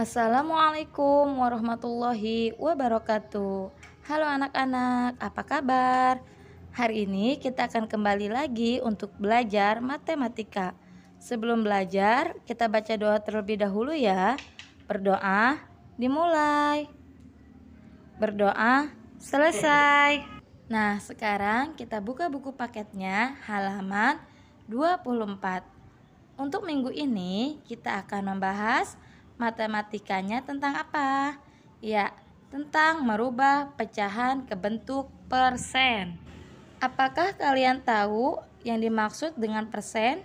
Assalamualaikum warahmatullahi wabarakatuh. Halo anak-anak, apa kabar? Hari ini kita akan kembali lagi untuk belajar matematika. Sebelum belajar, kita baca doa terlebih dahulu ya. Berdoa, dimulai. Berdoa, selesai. Nah, sekarang kita buka buku paketnya halaman 24. Untuk minggu ini kita akan membahas matematikanya tentang apa? Ya, tentang merubah pecahan ke bentuk persen. Apakah kalian tahu yang dimaksud dengan persen?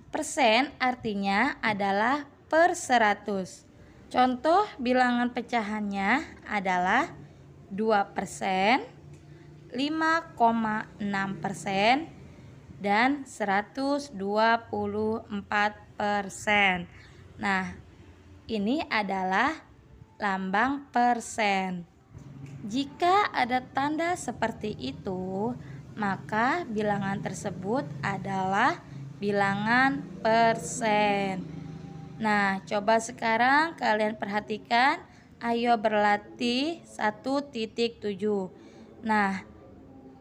Persen artinya adalah per 100. Contoh bilangan pecahannya adalah 2%, 5,6%, dan 124%. Nah, ini adalah lambang persen. Jika ada tanda seperti itu, maka bilangan tersebut adalah bilangan persen. Nah, coba sekarang kalian perhatikan. Ayo berlatih 1.7. Nah,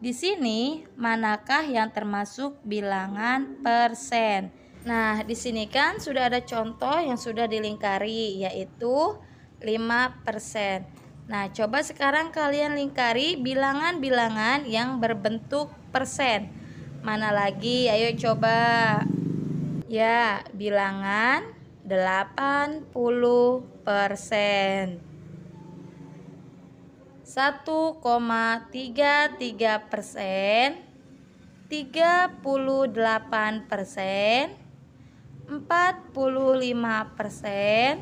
di sini manakah yang termasuk bilangan persen? Nah, di sini kan sudah ada contoh yang sudah dilingkari, yaitu 5%. Nah, coba sekarang kalian lingkari bilangan-bilangan yang berbentuk persen. Mana lagi? Ayo coba. Ya, bilangan 80%. 1,33%, 38%, 45%,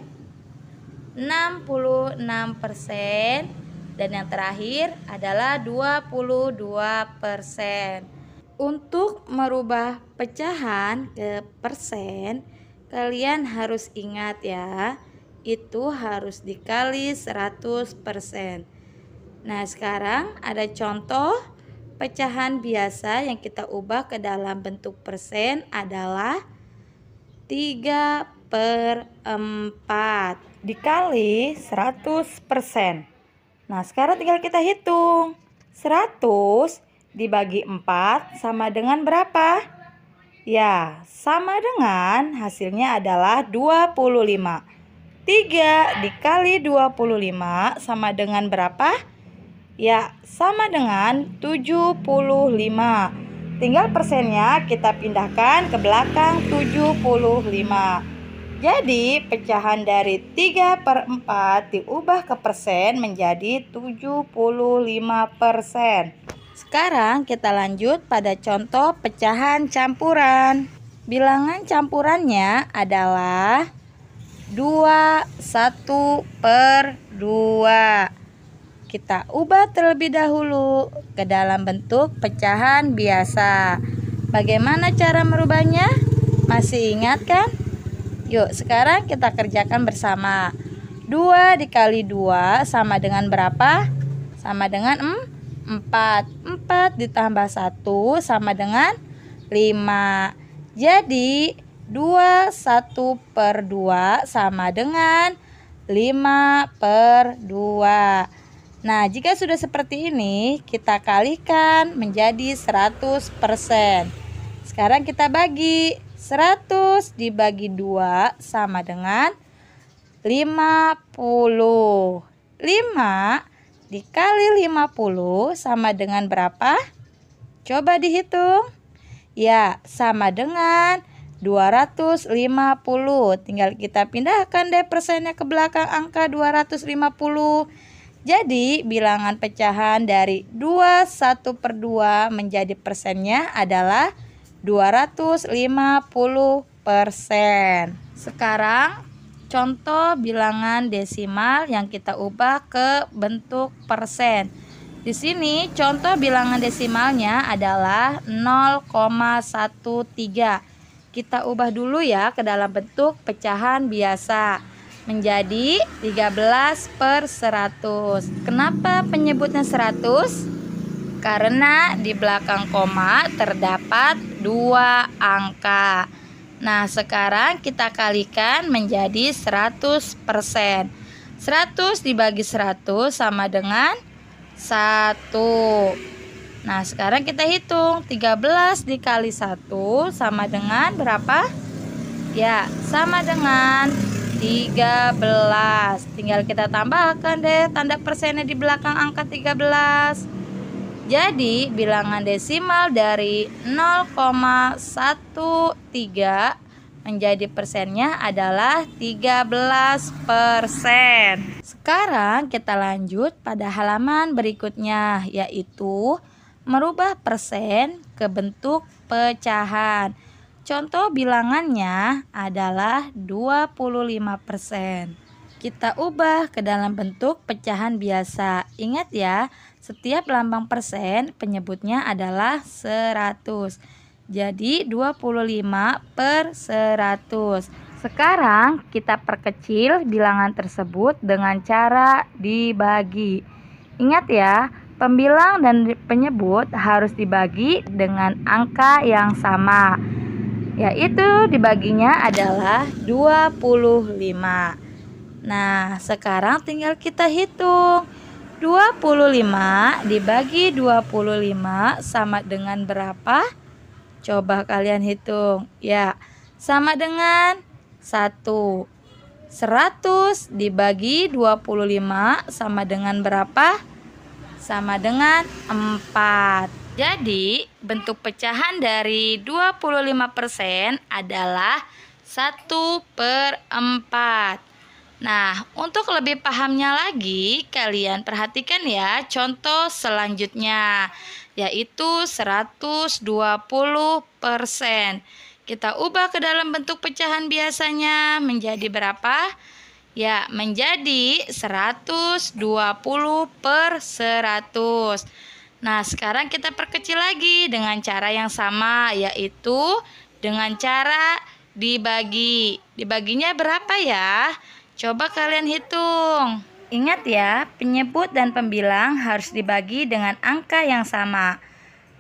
66%, dan yang terakhir adalah 22%. Untuk merubah pecahan ke persen, kalian harus ingat ya, itu harus dikali 100%. Nah, sekarang ada contoh pecahan biasa yang kita ubah ke dalam bentuk persen adalah 3/4 dikali 100%. Nah, sekarang tinggal kita hitung. 100 dibagi 4 sama dengan berapa? Ya, sama dengan hasilnya adalah 25. 3 dikali 25 sama dengan berapa? Ya, sama dengan 75. Tinggal persennya kita pindahkan ke belakang 75. Jadi, pecahan dari 3/4 diubah ke persen menjadi 75%. Sekarang kita lanjut pada contoh pecahan campuran. Bilangan campurannya adalah 21/2. Kita ubah terlebih dahulu ke dalam bentuk pecahan biasa. Bagaimana cara merubahnya? Masih ingat kan? Yuk, sekarang kita kerjakan bersama. 2 dikali 2 sama dengan berapa? Sama dengan 4. 4 ditambah 1 sama dengan 5. Jadi 21/2 sama dengan 5/2. Nah, jika sudah seperti ini, kita kalikan menjadi 100%. Sekarang kita bagi. 100 dibagi 2 sama dengan 50. 5 dikali 50 sama dengan berapa? Coba dihitung. Ya, sama dengan 250. Tinggal kita pindahkan deh persennya ke belakang angka 250. Jadi bilangan pecahan dari 21/2 menjadi persennya adalah 250%. Sekarang contoh bilangan desimal yang kita ubah ke bentuk persen. Di sini contoh bilangan desimalnya adalah 0,13. Kita ubah dulu ya ke dalam bentuk pecahan biasa menjadi 13/100. Kenapa penyebutnya 100? Karena di belakang koma terdapat 2 angka. Nah, sekarang kita kalikan menjadi 100%. 100 dibagi 100 sama dengan 1. Nah, sekarang kita hitung. 13 dikali 1 sama dengan berapa? Ya, sama dengan 13. Tinggal kita tambahkan deh tanda persennya di belakang angka 13. Jadi, bilangan desimal dari 0,13 menjadi persennya adalah 13%. Sekarang kita lanjut pada halaman berikutnya, yaitu merubah persen ke bentuk pecahan. Contoh bilangannya adalah 25%. Kita ubah ke dalam bentuk pecahan biasa. Ingat ya, setiap lambang persen penyebutnya adalah 100. Jadi 25/100. Sekarang kita perkecil bilangan tersebut dengan cara dibagi. Ingat ya, pembilang dan penyebut harus dibagi dengan angka yang sama, yaitu dibaginya adalah 25. Nah, sekarang tinggal kita hitung. 25 dibagi 25 sama dengan berapa? Coba kalian hitung. Ya, sama dengan 1. 100 dibagi 25 sama dengan berapa? Sama dengan 4. Jadi, bentuk pecahan dari 25% adalah 1/4. Nah, untuk lebih pahamnya lagi, kalian perhatikan ya contoh selanjutnya, yaitu 120%. Kita ubah ke dalam bentuk pecahan biasanya menjadi berapa? Ya, menjadi 120/100. Nah, sekarang kita perkecil lagi dengan cara yang sama, yaitu dengan cara dibagi. Dibaginya berapa ya? Coba kalian hitung. Ingat ya, penyebut dan pembilang harus dibagi dengan angka yang sama.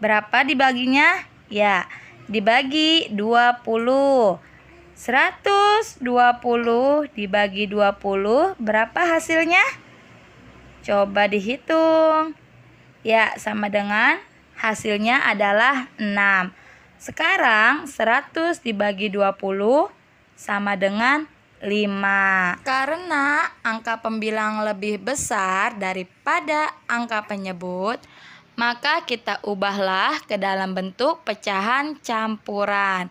Berapa dibaginya? Ya, dibagi 20. 120 dibagi 20, berapa hasilnya? Coba dihitung. Ya, sama dengan hasilnya adalah 6. Sekarang 100 dibagi 20 sama dengan 5. Karena angka pembilang lebih besar daripada angka penyebut, maka kita ubahlah ke dalam bentuk pecahan campuran.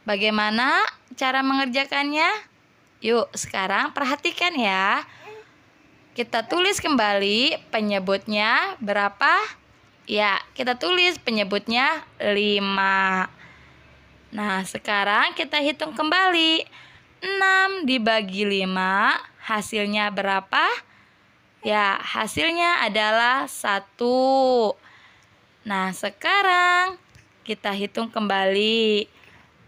Bagaimana cara mengerjakannya? Yuk, sekarang perhatikan ya. Kita tulis kembali penyebutnya berapa? Ya, kita tulis penyebutnya 5. Nah, sekarang kita hitung kembali. 6 dibagi 5, hasilnya berapa? Ya, hasilnya adalah 1. Nah, sekarang kita hitung kembali.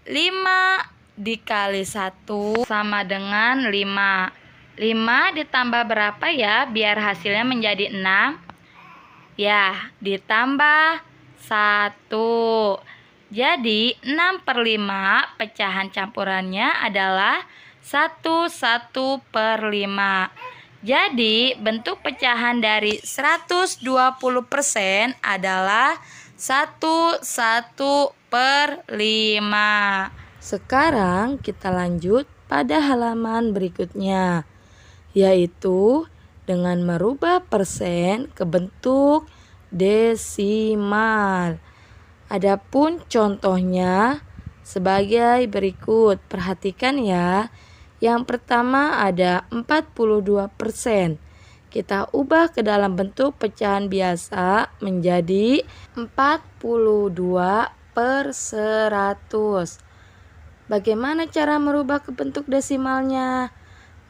5 dikali 1 sama dengan 5. 5 ditambah berapa ya biar hasilnya menjadi 6? Ya, ditambah 1. Jadi 6/5 pecahan campurannya adalah 1/5. Jadi bentuk pecahan dari 120% adalah 1/5. Sekarang kita lanjut pada halaman berikutnya, yaitu dengan merubah persen ke bentuk desimal. Adapun contohnya sebagai berikut. Perhatikan ya. Yang pertama ada 42%. Kita ubah ke dalam bentuk pecahan biasa menjadi 42/100. Bagaimana cara merubah ke bentuk desimalnya?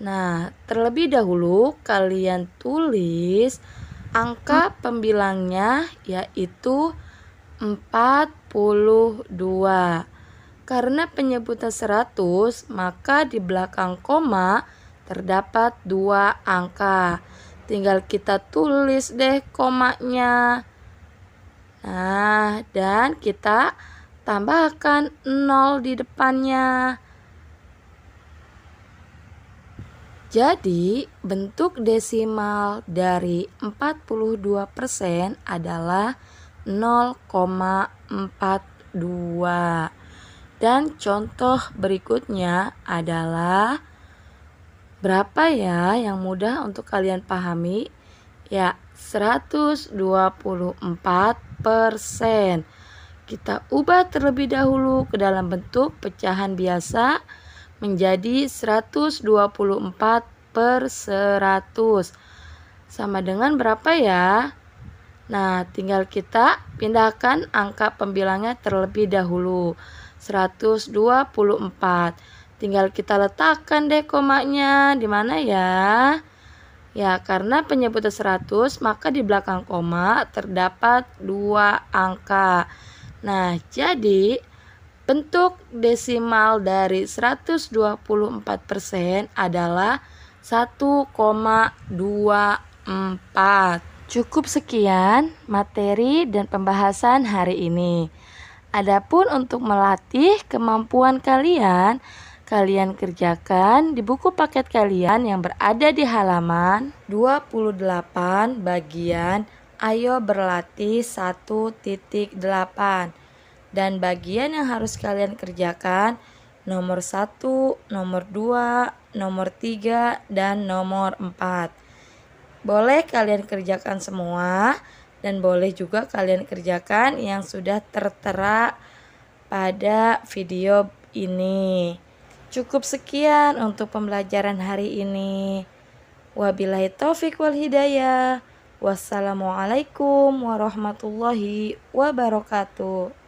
Nah, terlebih dahulu kalian tulis angka pembilangnya, yaitu 42. Karena penyebutan 100, maka di belakang koma terdapat 2 angka. Tinggal kita tulis deh komanya. Nah, dan kita tambahkan 0 di depannya. Jadi, bentuk desimal dari 42% adalah 0,42. Dan contoh berikutnya adalah berapa ya yang mudah untuk kalian pahami? Ya, 124%. Kita ubah terlebih dahulu ke dalam bentuk pecahan biasa menjadi 124 per 100. Sama dengan berapa ya? Nah, tinggal kita pindahkan angka pembilangnya terlebih dahulu. 124. Tinggal kita letakkan deh komanya. Di mana ya? Ya, karena penyebutan 100, maka di belakang koma terdapat 2 angka. Nah, jadi bentuk desimal dari 124% adalah 1,24. Cukup sekian materi dan pembahasan hari ini. Adapun untuk melatih kemampuan kalian, kalian kerjakan di buku paket kalian yang berada di halaman 28 bagian Ayo Berlatih 1.8. Dan bagian yang harus kalian kerjakan nomor 1, nomor 2, nomor 3, dan nomor 4. Boleh kalian kerjakan semua dan boleh juga kalian kerjakan yang sudah tertera pada video ini. Cukup sekian untuk pembelajaran hari ini. Wabillahi taufik wal hidayah. Wassalamualaikum warahmatullahi wabarakatuh.